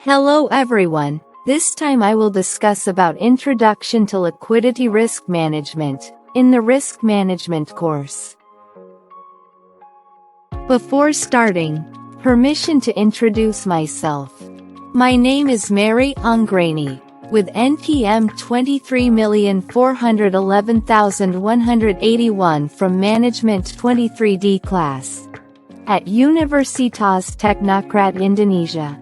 Hello everyone, this time I will discuss about Introduction to Liquidity Risk Management, in the Risk Management course. Before starting, permission to introduce myself. My name is Meri Anggraini, with NPM 23,411,181 from Management 23D class, at Universitas Teknokrat Indonesia.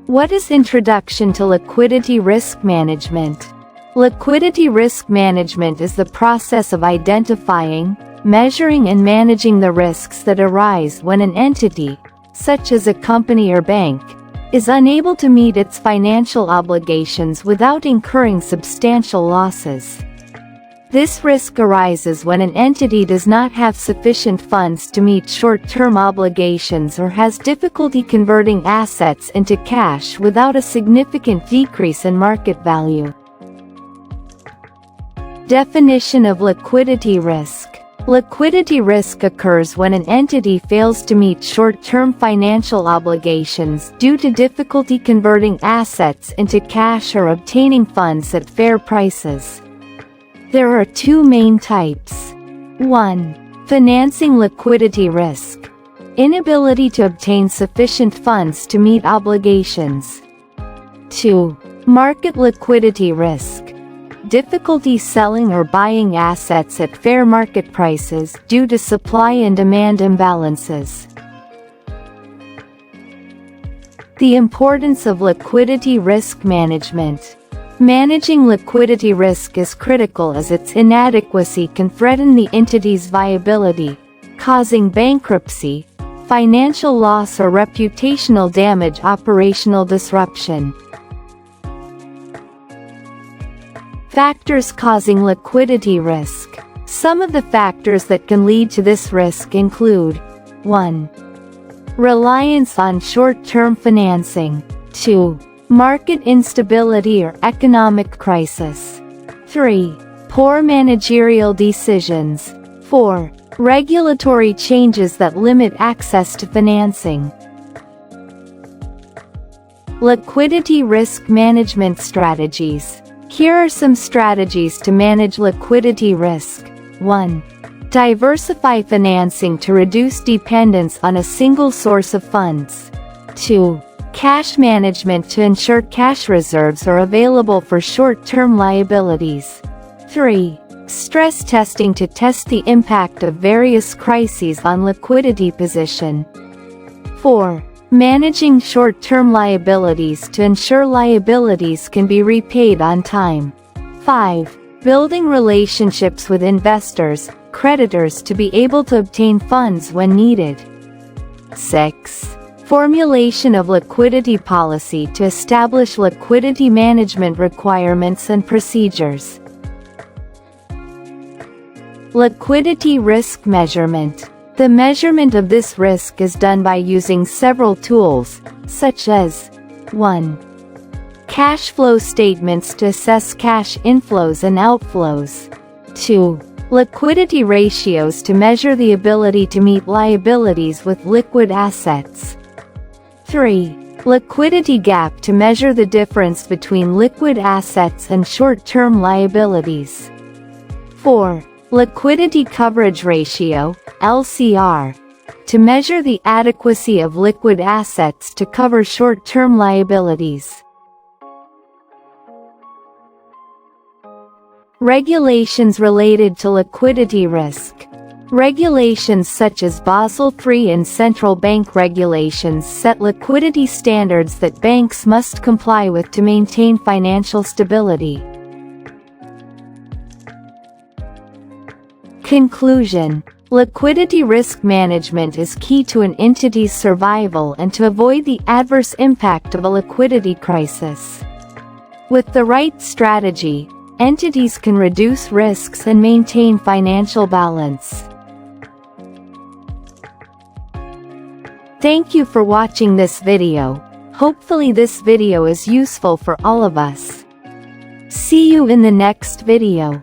What is Introduction to Liquidity Risk Management? Liquidity risk management is the process of identifying, measuring and managing the risks that arise when an entity, such as a company or bank, is unable to meet its financial obligations without incurring substantial losses. This risk arises when an entity does not have sufficient funds to meet short-term obligations or has difficulty converting assets into cash without a significant decrease in market value. Definition of liquidity risk. Liquidity risk occurs when an entity fails to meet short-term financial obligations due to difficulty converting assets into cash or obtaining funds at fair prices. There are two main types. 1. Financing liquidity risk. Inability to obtain sufficient funds to meet obligations. 2. Market liquidity risk. Difficulty selling or buying assets at fair market prices due to supply and demand imbalances. The importance of liquidity risk management. Managing liquidity risk is critical as its inadequacy can threaten the entity's viability, causing bankruptcy, financial loss or reputational damage, operational disruption. Factors causing liquidity risk. Some of the factors that can lead to this risk include 1. Reliance on short-term financing. 2. Market instability or economic crisis. 3. Poor managerial decisions. 4. Regulatory changes that limit access to financing. Liquidity risk management strategies. Here are some strategies to manage liquidity risk. 1. Diversify financing to reduce dependence on a single source of funds. 2. Cash management to ensure cash reserves are available for short-term liabilities. 3. Stress testing to test the impact of various crises on liquidity position. 4. Managing short-term liabilities to ensure liabilities can be repaid on time. 5. Building relationships with investors, creditors to be able to obtain funds when needed. 6. Formulation of liquidity policy to establish liquidity management requirements and procedures. Liquidity risk measurement. The measurement of this risk is done by using several tools, such as 1. Cash flow statements to assess cash inflows and outflows. 2. Liquidity ratios to measure the ability to meet liabilities with liquid assets. 3. Liquidity gap to measure the difference between liquid assets and short-term liabilities. 4. Liquidity coverage ratio, LCR, to measure the adequacy of liquid assets to cover short-term liabilities. Regulations related to liquidity risk. Regulations such as Basel III and central bank regulations set liquidity standards that banks must comply with to maintain financial stability. Conclusion. Liquidity risk management is key to an entity's survival and to avoid the adverse impact of a liquidity crisis. With the right strategy, entities can reduce risks and maintain financial balance. Thank you for watching this video. Hopefully this video is useful for all of us. See you in the next video.